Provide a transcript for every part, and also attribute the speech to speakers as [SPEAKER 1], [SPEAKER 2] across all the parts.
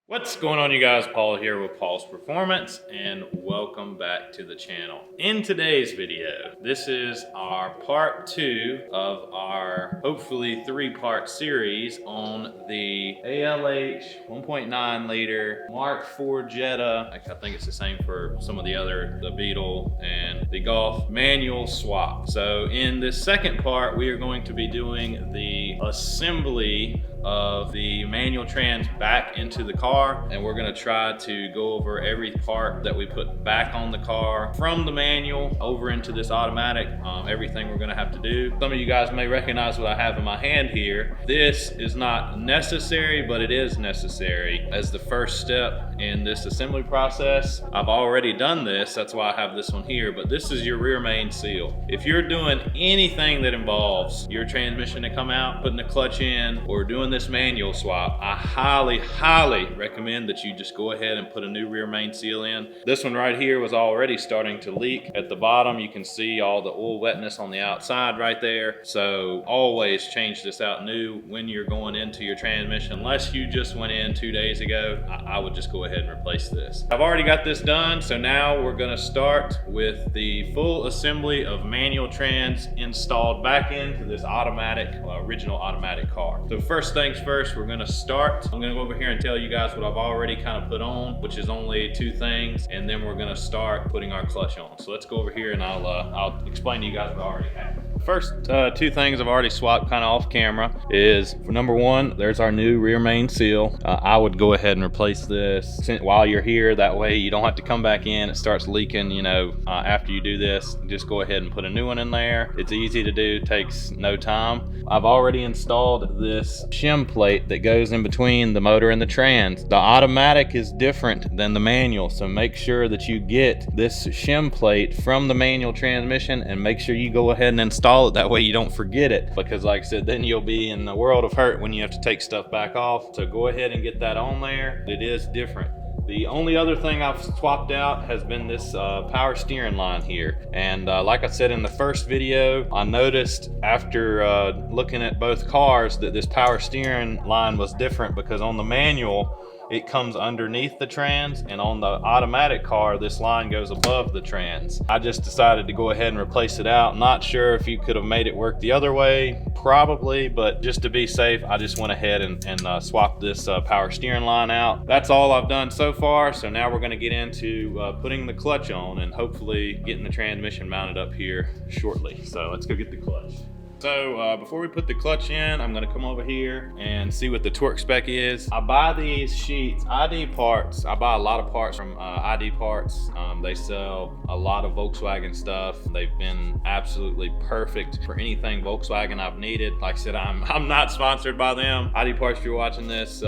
[SPEAKER 1] What's going on, you guys? Paul here with Paul's Performance, and welcome back to the channel. In today's video, this is our part 2 of our hopefully 3-part series on the ALH 1.9 liter Mark IV Jetta. I think it's the same for some of the Beetle and the Golf manual swap. So in this second part, we are going to be doing the assembly of the manual trans back into the car, and we're going to try to go over every part that we put back on the car from the manual over into this automatic, everything we're going to have to do. Some of you guys may recognize what I have in my hand here. This is not necessary, but it is necessary as the first step in this assembly process. I've already done this, that's why I have this one here, but this is your rear main seal. If you're doing anything that involves your transmission to come out, putting the clutch in, or doing this manual swap, I highly recommend that you just go ahead and put a new rear main seal in. This one right here was already starting to leak. At the bottom, you can see all the oil wetness on the outside right there. So always change this out new when you're going into your transmission. Unless you just went in 2 days ago, I would just go ahead and replace this. I've already got this done, so now we're gonna start with the full assembly of manual trans installed back into this automatic, original automatic car. So first things first, we're gonna start. I'm gonna go over here and tell you guys what I've already kind of put on, which is only 2 things, and then we're gonna start putting our clutch on. So let's go over here and I'll explain to you guys what I already have. First 2 things I've already swapped kind of off camera is, number 1, there's our new rear main seal. I would go ahead and replace this while you're here. That way you don't have to come back in. It starts leaking, you know, after you do this. Just go ahead and put a new one in there. It's easy to do, takes no time. I've already installed this shim plate that goes in between the motor and the trans. The automatic is different than the manual, so make sure that you get this shim plate from the manual transmission and make sure you go ahead and install it. That way you don't forget it, because like I said, then you'll be in the world of hurt when you have to take stuff back off. So go ahead and get that on there. It is different. The only other thing I've swapped out has been this power steering line here. And like I said in the first video, I noticed after looking at both cars that this power steering line was different, because on the manual, it comes underneath the trans, and on the automatic car, this line goes above the trans. I just decided to go ahead and replace it out. Not sure if you could have made it work the other way, probably, but just to be safe, I just went ahead and swapped this power steering line out. That's all I've done so far, so now we're gonna get into putting the clutch on and hopefully getting the transmission mounted up here shortly. So let's go get the clutch. So before we put the clutch in, I'm gonna come over here and see what the torque spec is. I buy these sheets, ID parts. I buy a lot of parts from ID Parts. They sell a lot of Volkswagen stuff. They've been absolutely perfect for anything Volkswagen I've needed. Like I said, I'm not sponsored by them. ID Parts, if you're watching this,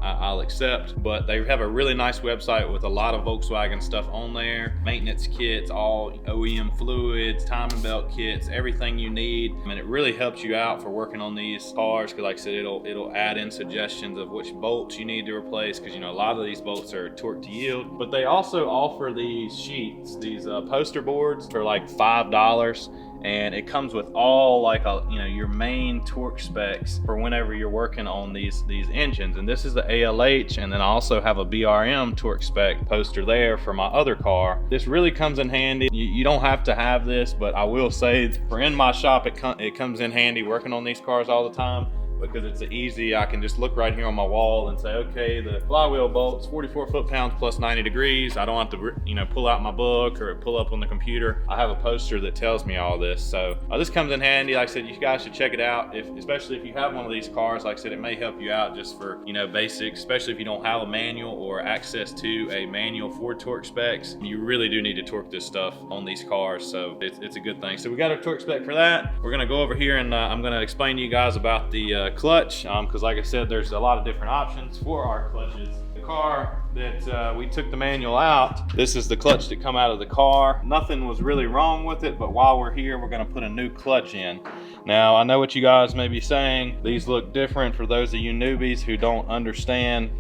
[SPEAKER 1] I'll accept, but they have a really nice website with a lot of Volkswagen stuff on there. Maintenance kits, all OEM fluids, timing belt kits, everything you need. And it really helps you out for working on these cars, because like I said, it'll add in suggestions of which bolts you need to replace, because you know a lot of these bolts are torque to yield. But they also offer these sheets, these poster boards for like $5. And it comes with all like your main torque specs for whenever you're working on these engines. And this is the ALH, and then I also have a BRM torque spec poster there for my other car. This really comes in handy. You don't have to have this, but I will say for in my shop it comes in handy working on these cars all the time, because it's easy. I can just look right here on my wall and say, okay, the flywheel bolt's 44 foot-pounds plus 90 degrees. I don't have to, pull out my book or pull up on the computer. I have a poster that tells me all this. So this comes in handy. Like I said, you guys should check it out. Especially if you have one of these cars, like I said, it may help you out just for, basics, especially if you don't have a manual or access to a manual for torque specs. You really do need to torque this stuff on these cars. So it's a good thing. So we got our torque spec for that. We're gonna go over here and I'm gonna explain to you guys about the clutch, because like I said, there's a lot of different options for our clutches. The car that we took the manual out, this is the clutch that come out of the car. Nothing was really wrong with it, but while we're here, we're going to put a new clutch in. Now, I know what you guys may be saying. These look different for those of you newbies who don't understand,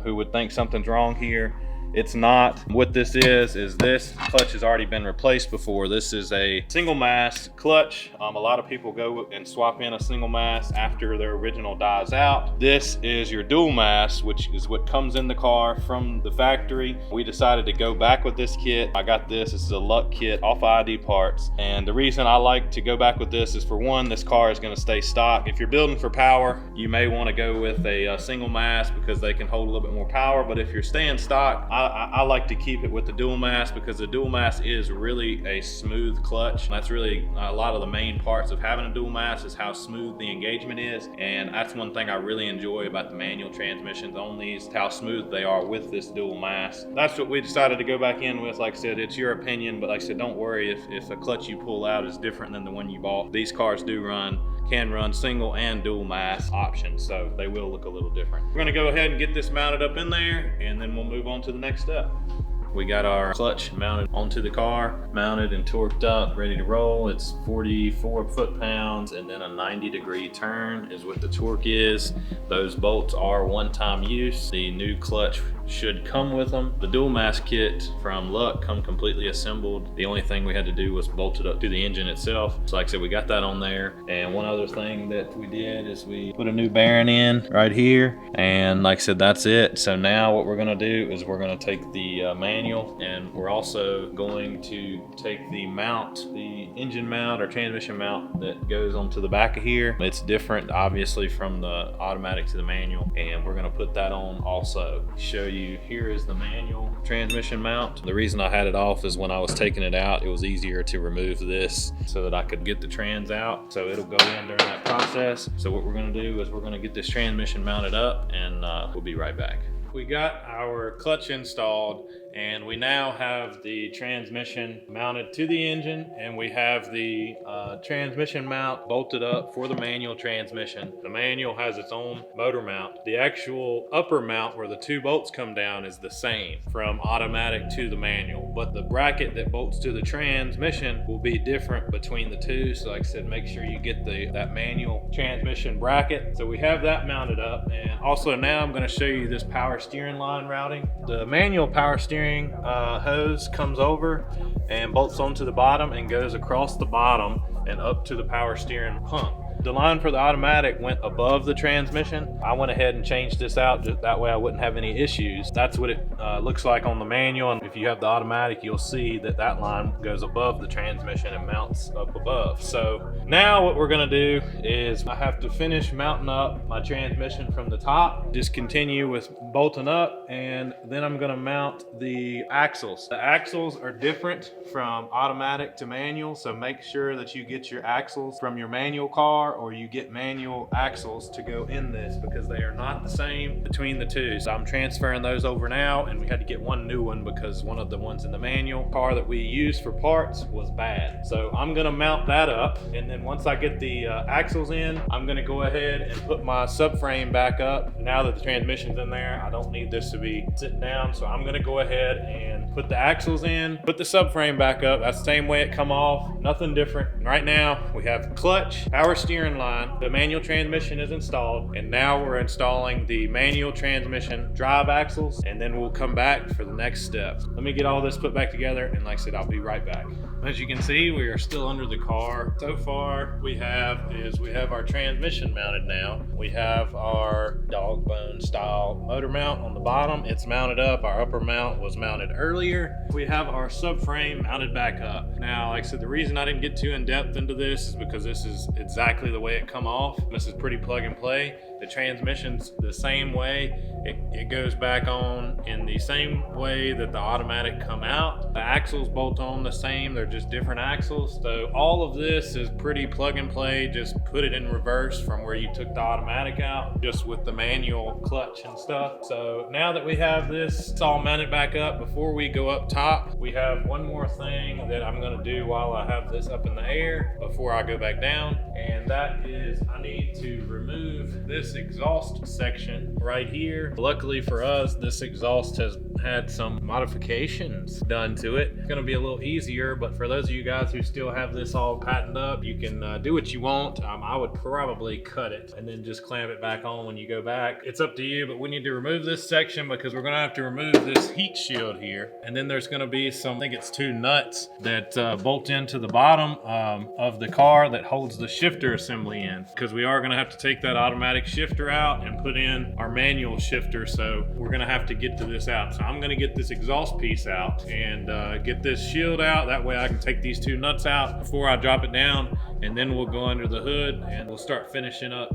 [SPEAKER 1] who would think something's wrong here. It's not. What this is this clutch has already been replaced before. This is a single mass clutch. A lot of people go and swap in a single mass after their original dies out. This is your dual mass, which is what comes in the car from the factory. We decided to go back with this kit. I got this is a luck kit off ID Parts, and the reason I like to go back with this is, for one, this car is going to stay stock. If you're building for power, you may want to go with a single mass because they can hold a little bit more power, but if you're staying stock, I like to keep it with the dual mass because the dual mass is really a smooth clutch. That's really a lot of the main parts of having a dual mass, is how smooth the engagement is, and that's one thing I really enjoy about the manual transmissions on these, how smooth they are with this dual mass. That's what we decided to go back in with. Like I said, it's your opinion, but like I said, don't worry if a clutch you pull out is different than the one you bought. These cars can run single and dual mass options, so they will look a little different. We're gonna go ahead and get this mounted up in there, and then we'll move on to the next step. We got our clutch mounted onto the car, mounted and torqued up, ready to roll. It's 44 foot-pounds, and then a 90-degree turn is what the torque is. Those bolts are one-time use. The new clutch should come with them. The dual mass kit from Luck come completely assembled. The only thing we had to do was bolt it up to the engine itself. So like I said, we got that on there. And one other thing that we did is we put a new bearing in right here. And like I said, that's it. So now what we're gonna do is we're gonna take the manual, and we're also going to take the mount, the engine mount or transmission mount that goes onto the back of here. It's different obviously from the automatic to the manual, and we're gonna put that on also. Show you, here is the manual transmission mount. The reason I had it off is when I was taking it out, it was easier to remove this so that I could get the trans out. So it'll go in during that process. So what we're gonna do is we're gonna get this transmission mounted up, and we'll be right back. We got our clutch installed, and we now have the transmission mounted to the engine, and we have the transmission mount bolted up for the manual transmission. The manual has its own motor mount. The actual upper mount where the two bolts come down is the same from automatic to the manual, but the bracket that bolts to the transmission will be different between the two. So like I said, make sure you get that manual transmission bracket. So we have that mounted up, and also now I'm going to show you this power steering line routing. The manual power steering hose comes over and bolts onto the bottom and goes across the bottom and up to the power steering pump. The line for the automatic went above the transmission. I went ahead and changed this out just that way I wouldn't have any issues. That's what it looks like on the manual, and if you have the automatic, you'll see that that line goes above the transmission and mounts up above. So now what we're gonna do is I have to finish mounting up my transmission from the top, just continue with bolting up, and then I'm gonna mount the axles. The axles are different from automatic to manual, so make sure that you get your axles from your manual car, or you get manual axles to go in this, because they are not the same between the two. So I'm transferring those over now, and we had to get one new one because one of the ones in the manual car that we used for parts was bad. So I'm gonna mount that up, and then once I get the axles in, I'm gonna go ahead and put my subframe back up. Now that the transmission's in there, I don't need this to be sitting down, so I'm gonna go ahead and put the axles in, put the subframe back up. That's the same way it come off, nothing different. And right now we have clutch, power steering line, the manual transmission is installed, and now we're installing the manual transmission drive axles, and then we'll come back for the next step. Let me get all this put back together, and like I said, I'll be right back. As you can see, we are still under the car. So far, we have our transmission mounted now. We have our dog bone style motor mount on the bottom. It's mounted up. Our upper mount was mounted earlier. We have our subframe mounted back up. Now, like I said, the reason I didn't get too in depth into this is because this is exactly the way it come off. This is pretty plug and play. The transmission's the same way. It goes back on in the same way that the automatic come out. The axles bolt on the same, they're just different axles. So all of this is pretty plug and play. Just put it in reverse from where you took the automatic out, just with the manual clutch and stuff. So now that we have this all mounted back up, before we go up top, we have one more thing that I'm gonna do while I have this up in the air before I go back down. And that is I need to remove this this exhaust section right here. Luckily for us, this exhaust has had some modifications done to it. It's gonna be a little easier, but for those of you guys who still have this all patented up, you can do what you want. I would probably cut it and then just clamp it back on when you go back. It's up to you, but we need to remove this section because we're gonna have to remove this heat shield here. And then there's gonna be some, I think it's 2 nuts that bolt into the bottom of the car that holds the shifter assembly in, because we are gonna have to take that automatic shifter out and put in our manual shifter. So we're gonna have to get to this out. So I'm gonna get this exhaust piece out and get this shield out. That way I can take these 2 nuts out before I drop it down, and then we'll go under the hood and we'll start finishing up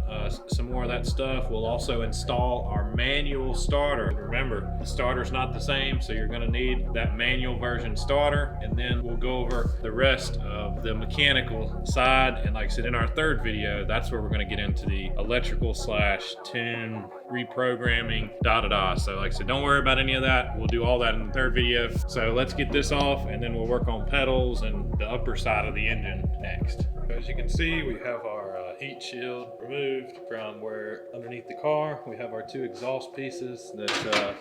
[SPEAKER 1] some more of that stuff. We'll also install our manual starter. Remember, the starter's not the same, so you're gonna need that manual version starter, and then we'll go over the rest of the mechanical side. And like I said, in our 3rd video, that's where we're gonna get into the electrical / tune reprogramming, So like I said, don't worry about any of that. We'll do all that in the 3rd video. So let's get this off, and then we'll work on pedals and the upper side of the engine next. As you can see, we have our heat shield removed from where underneath the car. We have our 2 exhaust pieces that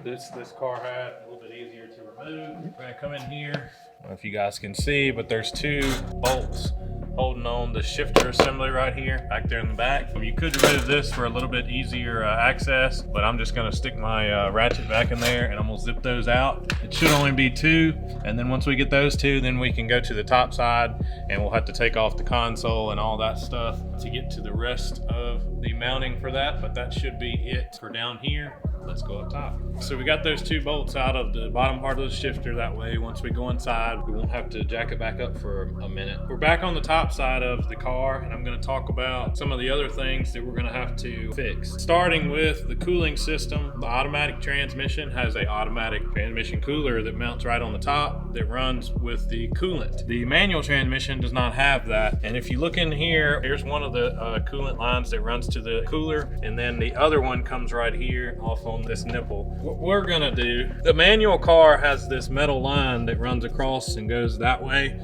[SPEAKER 1] this car had. A little bit easier to remove. We're gonna come in here. I don't know if you guys can see, but there's 2 bolts holding on the shifter assembly right here, back there in the back. You could remove this for a little bit easier access, but I'm just gonna stick my ratchet back in there and I'm gonna zip those out. It should only be 2, and then once we get those 2, then we can go to the top side and we'll have to take off the console and all that stuff to get to the rest of the mounting for that, but that should be it for down here. Let's go up top. So we got those 2 bolts out of the bottom part of the shifter. That way, once we go inside, we won't have to jack it back up for a minute. We're back on the top side of the car, and I'm gonna talk about some of the other things that we're gonna have to fix. Starting with the cooling system. The automatic transmission has an automatic transmission cooler that mounts right on the top that runs with the coolant. The manual transmission does not have that. And if you look in here, here's one of the coolant lines that runs to the cooler, and then the other one comes right here off on this nipple. What we're gonna do, the manual car has this metal line that runs across and goes that way.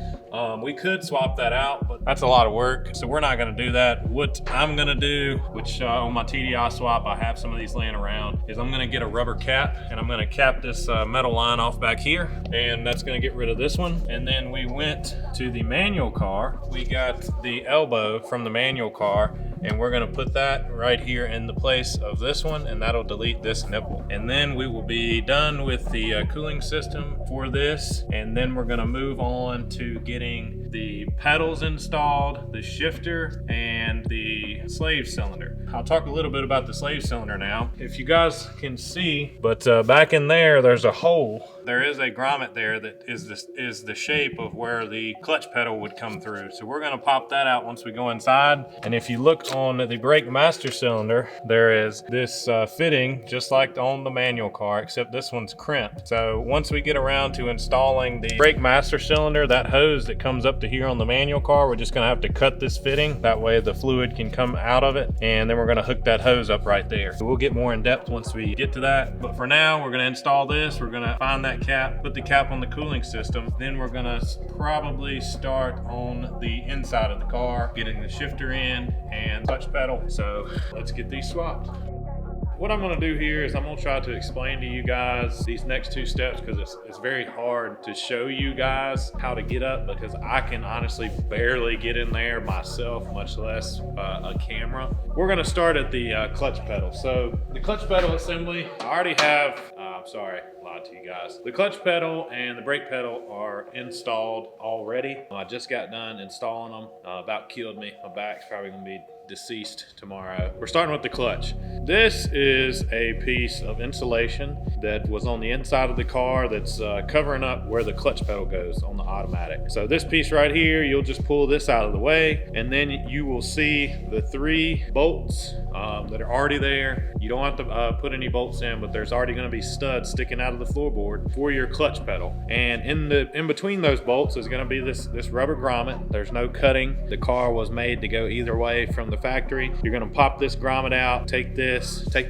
[SPEAKER 1] We could swap that out, but that's a lot of work, so we're not gonna do that. What I'm gonna do, which on my TDI swap, I have some of these laying around, is I'm gonna get a rubber cap and I'm gonna cap this metal line off back here, and that's gonna get rid of this one. And then we went to the manual car. We got the elbow from the manual car, and we're gonna put that right here in the place of this one, and that'll delete this nipple. And then we will be done with the cooling system for this, and then we're gonna move on to getting the pedals installed, the shifter, and the slave cylinder. I'll talk a little bit about the slave cylinder now. If you guys can see, but back in there, there's a hole. There is a grommet there that is the shape of where the clutch pedal would come through. So we're gonna pop that out once we go inside. And if you look on the brake master cylinder, there is this fitting just like on the manual car, except this one's crimped. So once we get around to installing the brake master cylinder, that hose that comes up to here on the manual car, we're just gonna have to cut this fitting. That way the fluid can come out of it, and then we're gonna hook that hose up right there. So we'll get more in depth once we get to that. But for now, we're gonna install this. We're gonna find that cap, put the cap on the cooling system. Then we're gonna probably start on the inside of the car, getting the shifter in and clutch pedal. So let's get these swapped. What I'm gonna do here is I'm gonna try to explain to you guys these next 2 steps, because it's very hard to show you guys how to get up, because I can honestly barely get in there myself, much less a camera. We're gonna start at the clutch pedal. So the clutch pedal assembly, I already have, sorry, lied to you guys. The clutch pedal and the brake pedal are installed already. I just got done installing them. About killed me. My back's probably gonna be deceased tomorrow. We're starting with the clutch. This is a piece of insulation that was on the inside of the car that's covering up where the clutch pedal goes on the automatic. So this piece right here, you'll just pull this out of the way, and then you will see the 3 bolts that are already there. You don't have to put any bolts in, but there's already going to be studs sticking out of the floorboard for your clutch pedal. And in between those bolts is going to be this rubber grommet. There's no cutting. The car was made to go either way from the factory. You're going to pop this grommet out, take the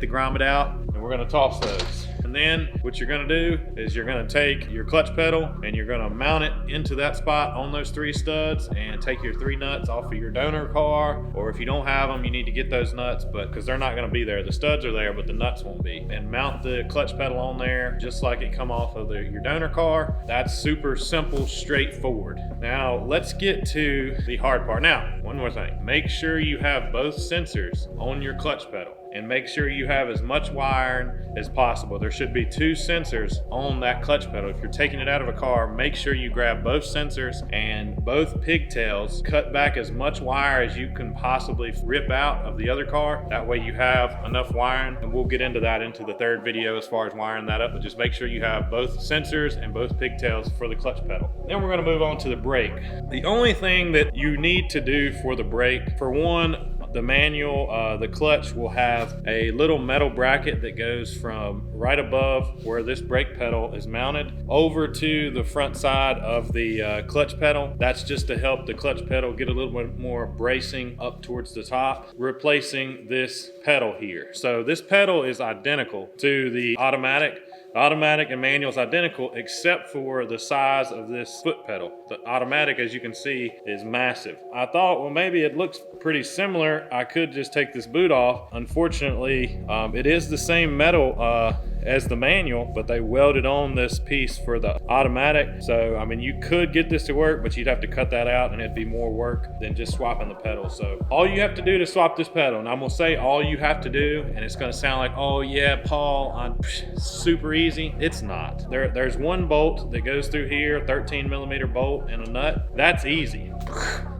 [SPEAKER 1] grommet out, and we're going to toss those. And then what you're gonna do is you're gonna take your clutch pedal and you're gonna mount it into that spot on those 3 studs and take your 3 nuts off of your donor car, or if you don't have them, you need to get those nuts, but because they're not gonna be there. The studs are there, but the nuts won't be. And mount the clutch pedal on there just like it come off of your donor car. That's super simple, straightforward. Now let's get to the hard part. Now, one more thing. Make sure you have both sensors on your clutch pedal, and make sure you have as much wiring as possible. There should be 2 sensors on that clutch pedal. If you're taking it out of a car, make sure you grab both sensors and both pigtails. Cut back as much wire as you can possibly rip out of the other car. That way you have enough wiring, and we'll get into that into the 3rd video as far as wiring that up, but just make sure you have both sensors and both pigtails for the clutch pedal. Then we're gonna move on to the brake. The only thing that you need to do for the brake, for one, the manual, the clutch will have a little metal bracket that goes from right above where this brake pedal is mounted over to the front side of the clutch pedal. That's just to help the clutch pedal get a little bit more bracing up towards the top, replacing this pedal here. So this pedal is identical to the automatic. The automatic and manual is identical except for the size of this foot pedal. The automatic, as you can see, is massive. I thought, well, maybe it looks pretty similar. I could just take this boot off. Unfortunately, it is the same metal as the manual, but they welded on this piece for the automatic. So, I mean, you could get this to work, but you'd have to cut that out and it'd be more work than just swapping the pedal. So all you have to do to swap this pedal, and I'm gonna say all you have to do, and it's gonna sound like, oh yeah, Paul, super easy. It's not. There's one bolt that goes through here, 13mm bolt and a nut. That's easy.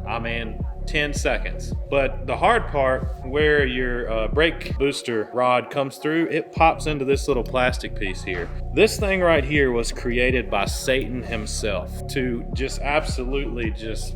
[SPEAKER 1] I mean, 10 seconds. But the hard part, where your brake booster rod comes through, it pops into this little plastic piece here. This thing right here was created by Satan himself to just absolutely just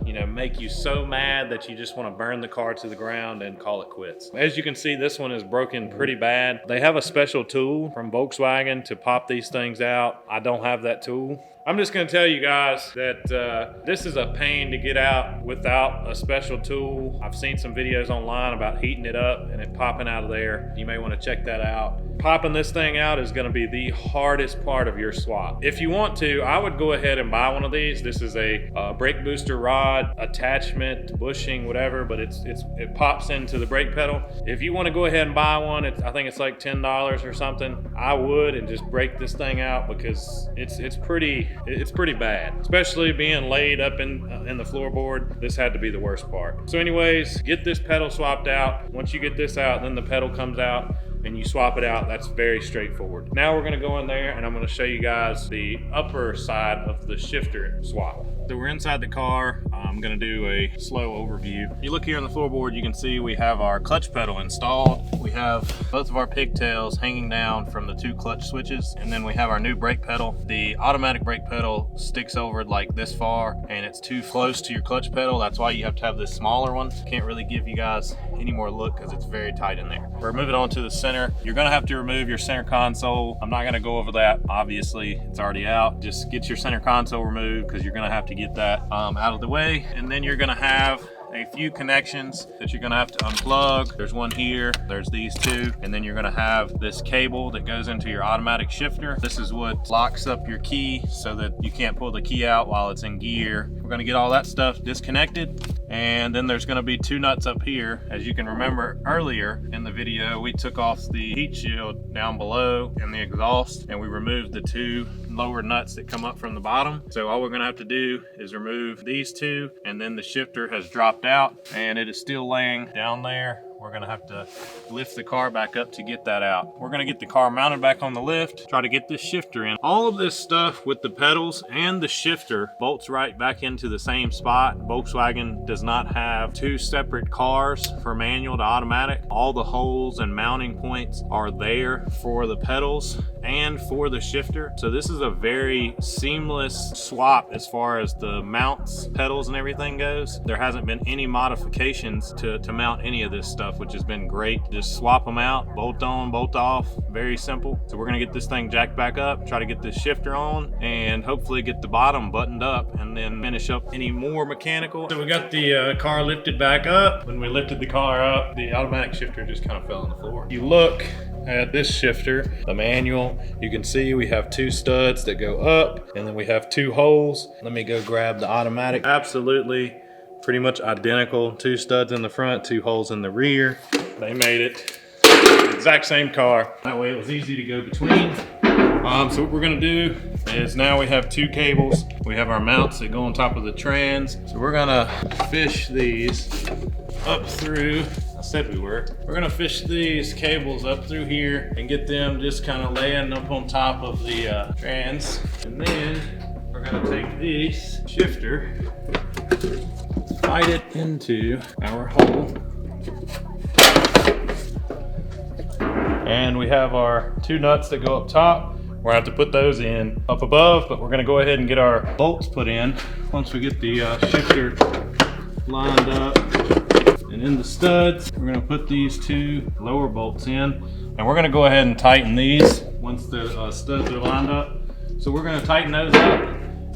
[SPEAKER 1] you know, make you so mad that you just want to burn the car to the ground and call it quits. As you can see, this one is broken pretty bad. They have a special tool from Volkswagen to pop these things out. I don't have that tool. I'm just gonna tell you guys that this is a pain to get out without a special tool. I've seen some videos online about heating it up and it popping out of there. You may wanna check that out. Popping this thing out is gonna be the hardest part of your swap. If you want to, I would go ahead and buy one of these. This is a brake booster rod, attachment, bushing, whatever, but it pops into the brake pedal. If you wanna go ahead and buy one, I think it's like $10 or something. I would, and just break this thing out because it's pretty bad, especially being laid up in the floorboard. This had to be the worst part. So anyways, get this pedal swapped out. Once you get this out, then the pedal comes out and you swap it out. That's very straightforward. Now we're gonna go in there and I'm gonna show you guys the upper side of the shifter swap. So we're inside the car. I'm gonna do a slow overview. If you look here on the floorboard, you can see we have our clutch pedal installed. We have both of our pigtails hanging down from the 2 clutch switches, and then we have our new brake pedal. The automatic brake pedal sticks over like this far, and it's too close to your clutch pedal. That's why you have to have this smaller one. Can't really give you guys any more look because it's very tight in there. We're moving on to the center. You're gonna have to remove your center console. I'm not gonna go over that. Obviously, it's already out. Just get your center console removed because you're gonna have to get that out of the way. And then you're gonna have a few connections that you're gonna have to unplug. There's one here, there's these 2, and then you're gonna have this cable that goes into your automatic shifter. This is what locks up your key so that you can't pull the key out while it's in gear. We're gonna get all that stuff disconnected, and then there's gonna be 2 nuts up here. As you can remember earlier in the video, we took off the heat shield down below and the exhaust, and we removed the 2 lower nuts that come up from the bottom. So all we're gonna have to do is remove these 2, and then the shifter has dropped out and it is still laying down there. We're gonna have to lift the car back up to get that out. We're gonna get the car mounted back on the lift, try to get this shifter in. All of this stuff with the pedals and the shifter bolts right back into the same spot. Volkswagen does not have 2 separate cars for manual to automatic. All the holes and mounting points are there for the pedals and for the shifter. So this is a very seamless swap as far as the mounts, pedals, and everything goes. There hasn't been any modifications to mount any of this stuff. stuff, which has been great. Just swap them out, bolt on, bolt off, very simple. So we're gonna get this thing jacked back up, try to get this shifter on, and hopefully get the bottom buttoned up, and then finish up any more mechanical. So we got the car lifted back up. When we lifted the car up, the automatic shifter just kind of fell on the floor. You look at this shifter, the manual, you can see we have 2 studs that go up, and then we have 2 holes. Let me go grab the automatic. Absolutely pretty much identical. 2 studs in the front, 2 holes in the rear. They made it the exact same car. That way it was easy to go between. So what we're gonna do is now we have 2 cables. We have our mounts that go on top of the trans. So we're gonna fish these up through, I said we were. We're gonna fish these cables up through here and get them just kind of laying up on top of the trans. And then we're gonna take this shifter, slide it into our hole. And we have our 2 nuts that go up top. We're gonna have to put those in up above, but we're gonna go ahead and get our bolts put in once we get the shifter lined up. And in the studs, we're gonna put these 2 lower bolts in, and we're gonna go ahead and tighten these once the studs are lined up. So we're gonna tighten those up,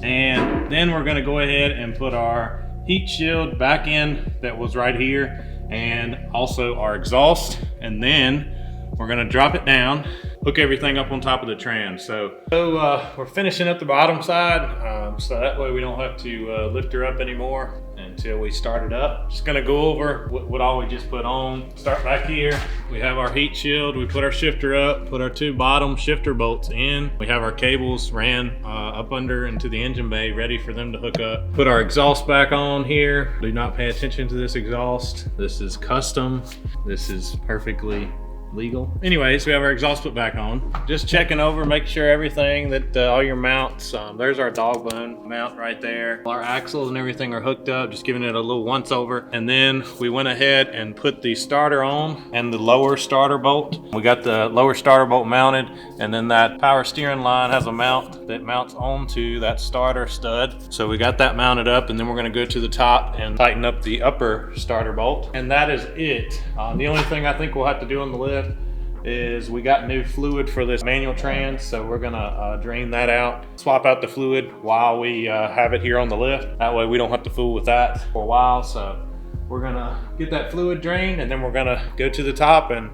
[SPEAKER 1] and then we're gonna go ahead and put our heat shield back in that was right here, and also our exhaust, and then we're gonna drop it down, hook everything up on top of the trans. So we're finishing up the bottom side, so that way we don't have to lift her up anymore until we start it up. Just gonna go over what all we just put on. Start back here. We have our heat shield. We put our shifter up, put our 2 bottom shifter bolts in. We have our cables ran up under into the engine bay, ready for them to hook up. Put our exhaust back on here. Do not pay attention to this exhaust. This is custom. This is perfectly legal. Anyways, we have our exhaust put back on. Just checking over, make sure everything that all your mounts, there's our dog bone mount right there. Our axles and everything are hooked up, just giving it a little once over. And then we went ahead and put the starter on and the lower starter bolt. We got the lower starter bolt mounted, and then that power steering line has a mount that mounts onto that starter stud. So we got that mounted up, and then we're gonna go to the top and tighten up the upper starter bolt. And that is it. The only thing I think we'll have to do on the lift is we got new fluid for this manual trans, so we're gonna drain that out, swap out the fluid while we have it here on the lift. That way we don't have to fool with that for a while. So we're gonna get that fluid drained, and then we're gonna go to the top, and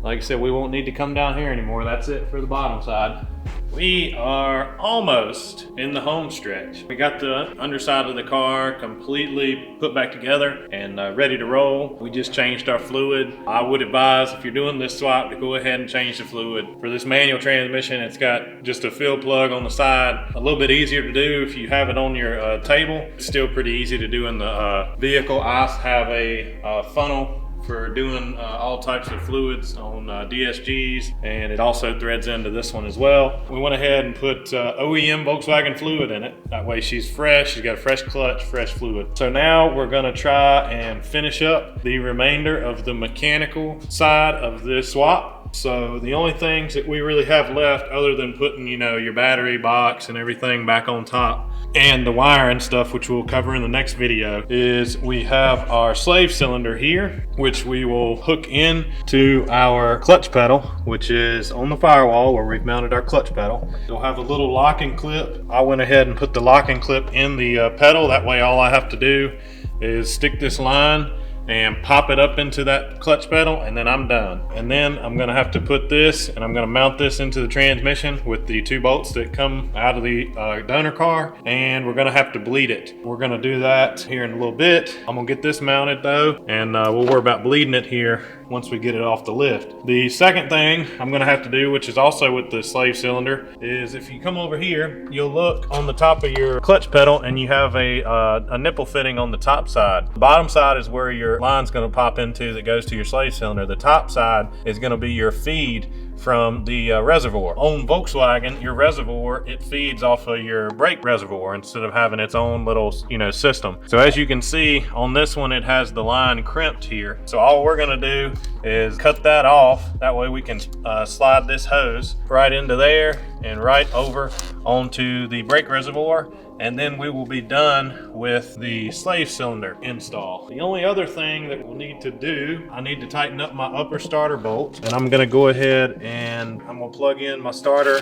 [SPEAKER 1] like I said, we won't need to come down here anymore. That's it for the bottom side. We are almost in the home stretch. We got the underside of the car completely put back together and ready to roll. We just changed our fluid. I would advise, if you're doing this swap, to go ahead and change the fluid. For this manual transmission, it's got just a fill plug on the side. A little bit easier to do if you have it on your table. It's still pretty easy to do in the vehicle. I have a funnel for doing all types of fluids on DSGs, and it also threads into this one as well. We went ahead and put OEM Volkswagen fluid in it. That way she's fresh, she's got a fresh clutch, fresh fluid. So now we're gonna try and finish up the remainder of the mechanical side of this swap. So the only things that we really have left, other than putting, you know, your battery box and everything back on top, and the wire and stuff, which we'll cover in the next video, is we have our slave cylinder here, which we will hook in to our clutch pedal, which is on the firewall where we've mounted our clutch pedal. You'll have a little locking clip. I went ahead and put the locking clip in the pedal. That way all I have to do is stick this line and pop it up into that clutch pedal, and then I'm done. And then I'm gonna have to put this, and I'm gonna mount this into the transmission with the 2 bolts that come out of the donor car, and we're gonna have to bleed it. We're gonna do that here in a little bit. I'm gonna get this mounted though, and we'll worry about bleeding it here once we get it off the lift. The second thing I'm gonna have to do, which is also with the slave cylinder, is if you come over here, you'll look on the top of your clutch pedal, and you have a nipple fitting on the top side. The bottom side is where your line's going to pop into that goes to your slave cylinder. The top side is going to be your feed from the reservoir. On Volkswagen, your reservoir, it feeds off of your brake reservoir instead of having its own little, system. So as you can see on this one, it has the line crimped here. So all we're going to do is cut that off. That way we can slide this hose right into there, and right over onto the brake reservoir, and then we will be done with the slave cylinder install. The only other thing that we'll need to do, I need to tighten up my upper starter bolt, and I'm gonna go ahead and I'm gonna plug in my starter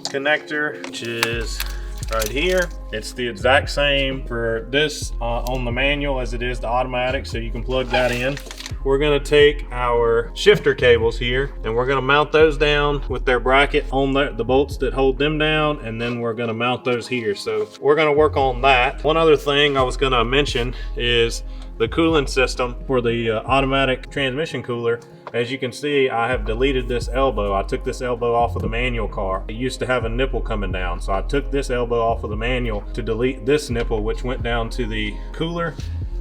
[SPEAKER 1] connector, which is right here. It's the exact same for this on the manual as it is the automatic, so you can plug that in. We're gonna take our shifter cables here and we're gonna mount those down with their bracket on the bolts that hold them down, and then we're gonna mount those here. So we're gonna work on that. One other thing I was gonna mention is the cooling system for the automatic transmission cooler. As you can see, I have deleted this elbow. I took this elbow off of the manual car. It used to have a nipple coming down, so I took this elbow off of the manual to delete this nipple, which went down to the cooler.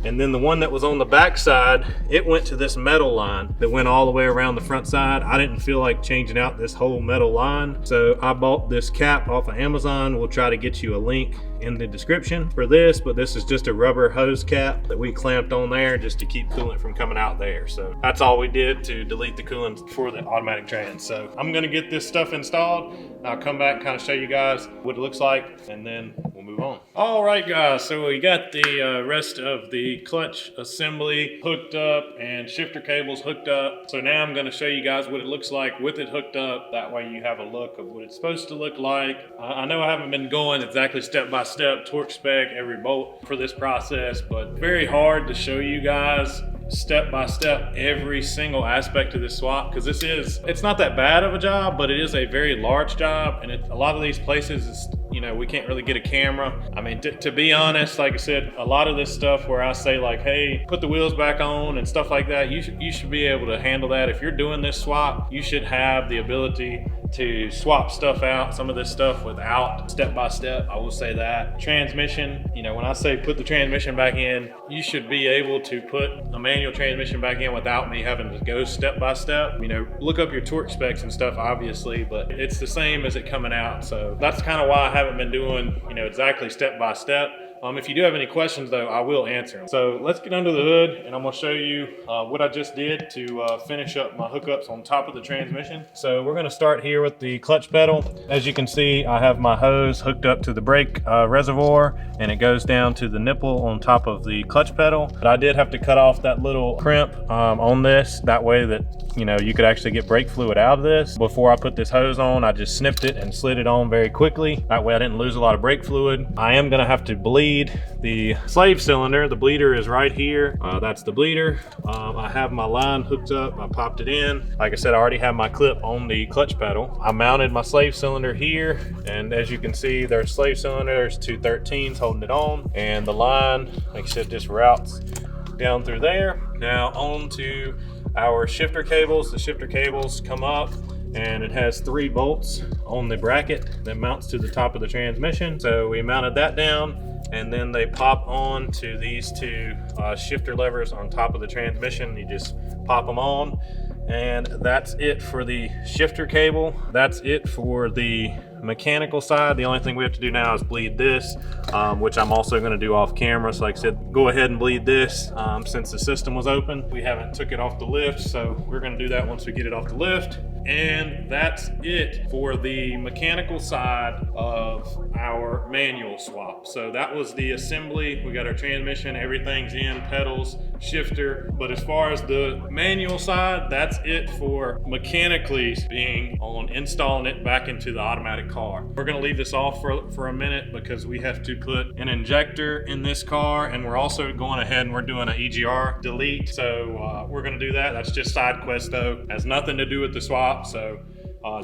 [SPEAKER 1] And then the one that was on the back side, it went to this metal line that went all the way around the front side. I didn't feel like changing out this whole metal line, so I bought this cap off of Amazon. We'll try to get you a link in the description for this, but this is just a rubber hose cap that we clamped on there just to keep coolant from coming out there. So that's all we did to delete the coolant for the automatic trans. So I'm gonna get this stuff installed. I'll come back and kind of show you guys what it looks like, and then we'll move on. All right, guys, so we got the rest of the clutch assembly hooked up and shifter cables hooked up. So now I'm gonna show you guys what it looks like with it hooked up. That way you have a look of what it's supposed to look like. I know I haven't been going exactly step by step, torque spec, every bolt for this process, but very hard to show you guys step by step every single aspect of this swap, because it's not that bad of a job, but it is a very large job, and a lot of these places, we can't really get a camera. I mean, to be honest, like I said, a lot of this stuff where I say like, hey, put the wheels back on and stuff like that, you should be able to handle that. If you're doing this swap, you should have the ability to swap stuff out, some of this stuff without step by step. I will say that. Transmission, when I say put the transmission back in, you should be able to put a manual transmission back in without me having to go step by step. Look up your torque specs and stuff, obviously, but it's the same as it coming out. So that's kind of why I haven't been doing, exactly step by step. If you do have any questions though, I will answer them. So let's get under the hood and I'm gonna show you what I just did to finish up my hookups on top of the transmission. So we're gonna start here with the clutch pedal. As you can see, I have my hose hooked up to the brake reservoir, and it goes down to the nipple on top of the clutch pedal. But I did have to cut off that little crimp on this, that way that you could actually get brake fluid out of this. Before I put this hose on, I just snipped it and slid it on very quickly. That way I didn't lose a lot of brake fluid. I am gonna have to bleed the slave cylinder. The bleeder is right here. That's the bleeder. I have my line hooked up. I popped it in. Like I said, I already have my clip on the clutch pedal. I mounted my slave cylinder here, and as you can see, there's slave cylinder. There's two 13s holding it on, and the line, like I said, just routes down through there. Now on to our shifter cables. The shifter cables come up, and it has 3 bolts on the bracket that mounts to the top of the transmission. So we mounted that down, and then they pop on to these 2 shifter levers on top of the transmission. You just pop them on, and that's it for the shifter cable. That's it for the mechanical side. The only thing we have to do now is bleed this, which I'm also going to do off camera. So like I said, go ahead and bleed this since the system was open. We haven't took it off the lift, so we're going to do that once we get it off the lift. And that's it for the mechanical side of our manual swap. So that was the assembly. We got our transmission, everything's in, pedals, shifter. But as far as the manual side, that's it for mechanically being on installing it back into the automatic car. We're gonna leave this off for a minute because we have to put an injector in this car, and we're also going ahead and we're doing an EGR delete. So we're gonna do that. That's just side quest though. Has nothing to do with the swap. So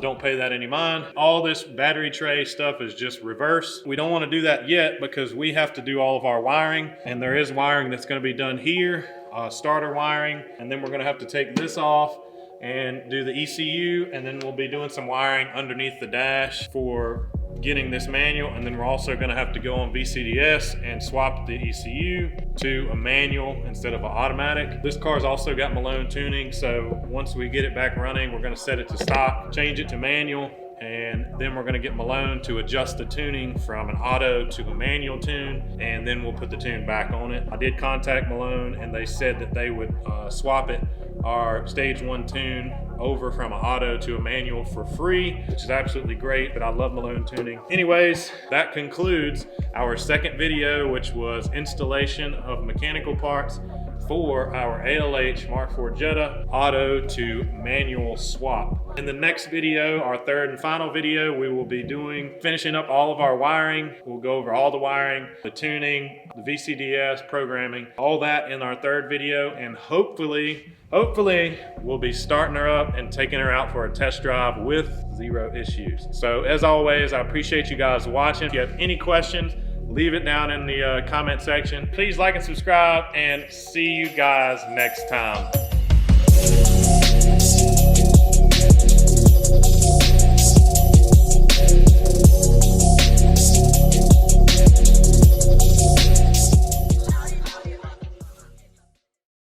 [SPEAKER 1] don't pay that any mind. All this battery tray stuff is just reverse. We don't want to do that yet because we have to do all of our wiring, and there is wiring that's going to be done here, starter wiring, and then we're going to have to take this off and do the ECU, and then we'll be doing some wiring underneath the dash for getting this manual, and then we're also going to have to go on VCDS and swap the ECU to a manual instead of an automatic. This car's also got Malone tuning, so once we get it back running, we're going to set it to stock, change it to manual, and then we're going to get Malone to adjust the tuning from an auto to a manual tune, and then we'll put the tune back on it. I did contact Malone, and they said that they would swap it, our stage 1 tune
[SPEAKER 2] over from an auto to a manual for free, which is absolutely great, but I love Malone tuning. Anyways, that concludes our second video, which was installation of mechanical parts for our ALH Mark IV Jetta auto to manual swap. In the next video, our third and final video, we will be finishing up all of our wiring. We'll go over all the wiring, the tuning, the VCDS, programming, all that in our third video, and hopefully we'll be starting her up and taking her out for a test drive with zero issues. So as always, I appreciate you guys watching. If you have any questions, leave it down in the comment section. Please like and subscribe, and see you guys next time.